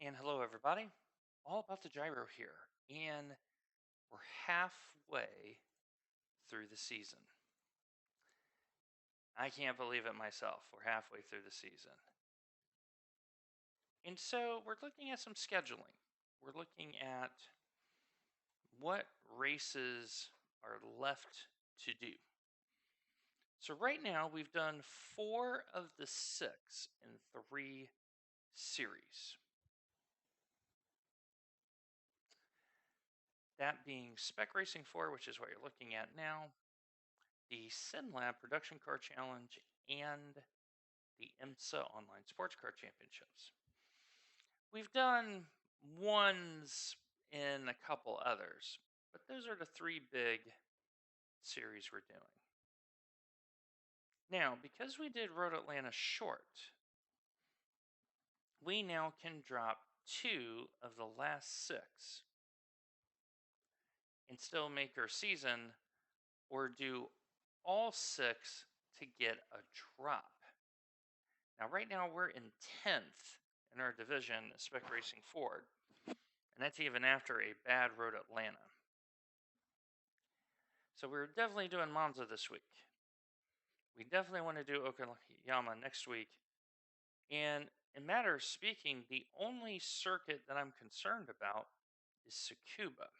And hello, everybody. All about the gyro here. And we're halfway through the season. I can't believe it myself. We're halfway through the season. And so we're looking at some scheduling. We're looking at what races are left to do. So, right now, we've done 4 of the 6 in 3 series. That being Spec Racing 4, which is what you're looking at now, the SimLab Production Car Challenge, and the IMSA Online Sports Car Championships. We've done ones in a couple others, but those are the 3 big series we're doing. Now, because we did Road Atlanta short, we now can drop 2 of the last 6 and still make our season, or do all 6 to get a drop. Now, right now, we're in 10th in our division, Spec Racing Ford, and that's even after a bad Road Atlanta. So we're definitely doing Monza this week. We definitely want to do Okayama next week. And in matter of speaking, the only circuit that I'm concerned about is Tsukuba.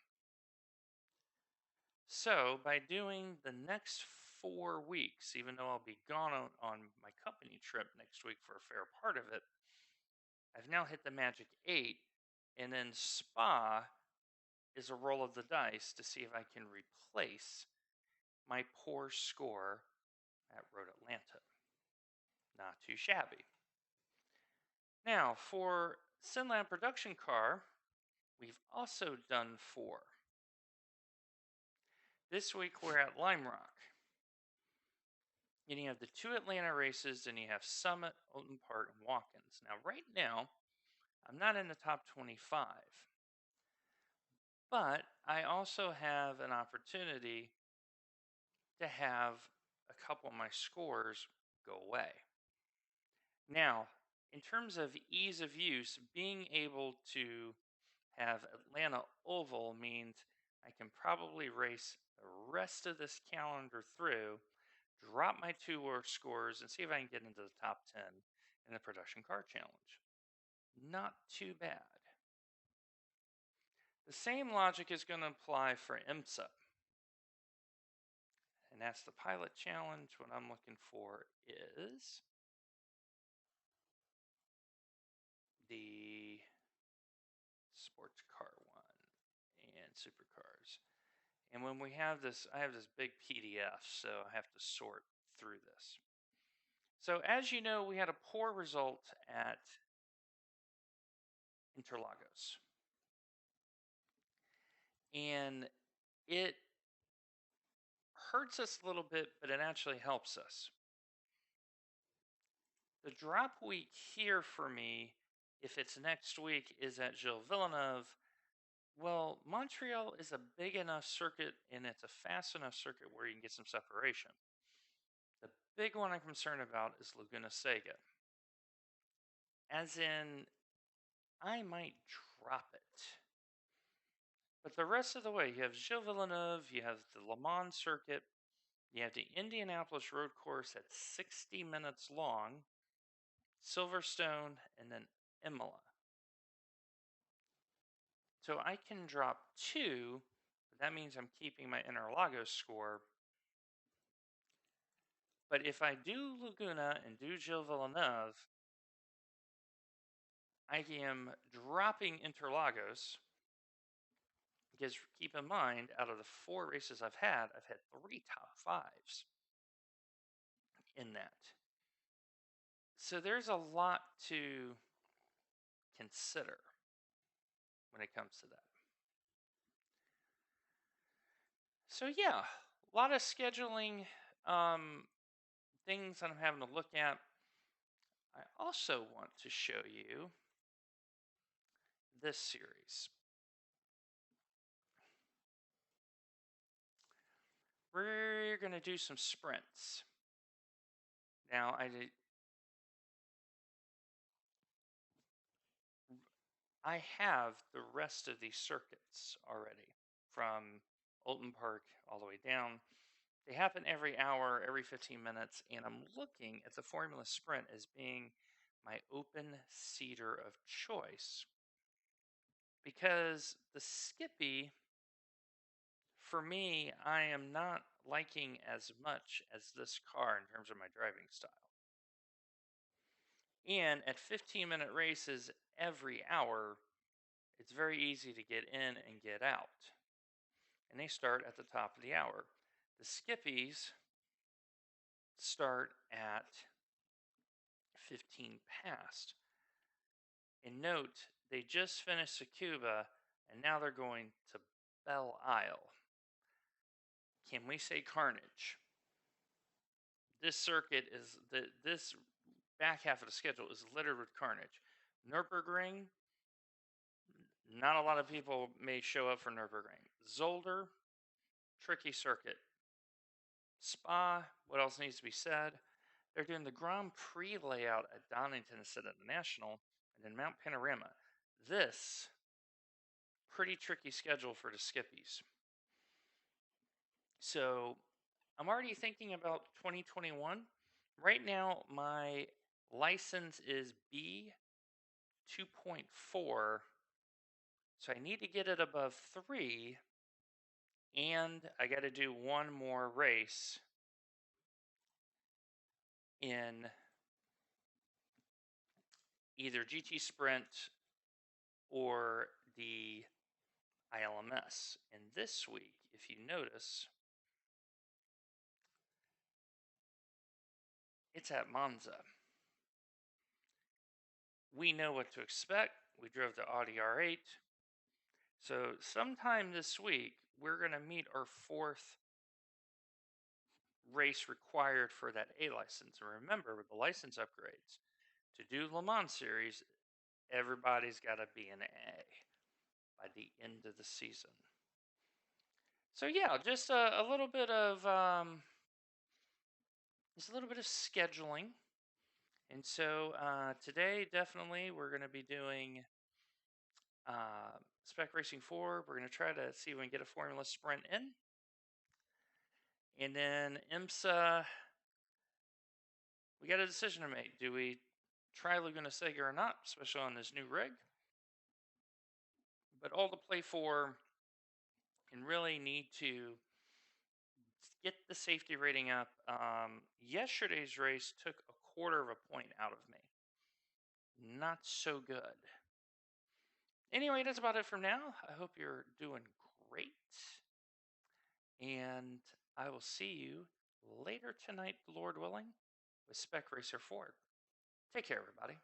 So by doing the next 4 weeks, even though I'll be gone on my company trip next week for a fair part of it, I've now hit the magic 8, and then Spa is a roll of the dice to see if I can replace my poor score at Road Atlanta. Not too shabby. Now, for SimLab Production Car, we've also done 4. This week we're at Lime Rock. And you have the 2 Atlanta races, and you have Summit, Oaton Park, and Watkins. Now, right now, I'm not in the top 25. But I also have an opportunity to have a couple of my scores go away. Now, in terms of ease of use, being able to have Atlanta Oval means I can probably race the rest of this calendar through, drop my 2 worst scores, and see if I can get into the top 10 in the Production Car Challenge. Not too bad. The same logic is going to apply for IMSA. And that's the Pilot Challenge. What I'm looking for is the sports car one and supercars. And when we have this, I have this big PDF, so I have to sort through this. So as you know, we had a poor result at Interlagos. And it hurts us a little bit, but it actually helps us. The drop week here for me, if it's next week, is at Gilles Villeneuve. Well, Montreal is a big enough circuit, and it's a fast enough circuit where you can get some separation. The big one I'm concerned about is Laguna Seca. As in, I might drop it. But the rest of the way, you have Gilles Villeneuve, you have the Le Mans circuit, you have the Indianapolis road course that's 60 minutes long, Silverstone, and then Imola. So I can drop 2, but that means I'm keeping my Interlagos score. But if I do Laguna and do Gilles Villeneuve, I am dropping Interlagos, because keep in mind, out of the 4 races I've had 3 top 5s in that. So there's a lot to consider when it comes to that. So yeah, a lot of scheduling things that I'm having to look at. I also want to show you this series. We're going to do some sprints. Now, I have the rest of these circuits already from Alton Park all the way down. They happen every hour, every 15 minutes, and I'm looking at the Formula Sprint as being my open seater of choice because the Skippy, for me, I am not liking as much as this car in terms of my driving style. And at 15-minute races every hour, it's very easy to get in and get out. And they start at the top of the hour. The Skippies start at 15 past. And note, they just finished Tsukuba and now they're going to Belle Isle. Can we say carnage? This circuit is this back half of the schedule is littered with carnage. Nürburgring, not a lot of people may show up for Nürburgring. Zolder, tricky circuit. Spa, what else needs to be said? They're doing the Grand Prix layout at Donington instead of the National, and then Mount Panorama. This pretty tricky schedule for the Skippies. So I'm already thinking about 2021. Right now, my license is B 2.4, so I need to get it above 3, and I got to do one more race in either GT Sprint or the ILMS. And this week, if you notice, it's at Monza. We know what to expect. We drove the Audi R8. So sometime this week, we're going to meet our 4th race required for that A license. And remember, with the license upgrades, to do Le Mans Series, everybody's got to be an A by the end of the season. So yeah, just a little bit of scheduling. And so today, definitely, we're going to be doing Spec Racing 4. We're going to try to see if we can get a Formula Sprint in. And then IMSA, we got a decision to make. Do we try Laguna Seca or not, especially on this new rig? But all to play for and really need to get the safety rating up. Yesterday's race took a quarter of a point out of me. Not so good. Anyway, that's about it for now. I hope you're doing great. And I will see you later tonight, Lord willing, with Spec Racer 4. Take care, everybody.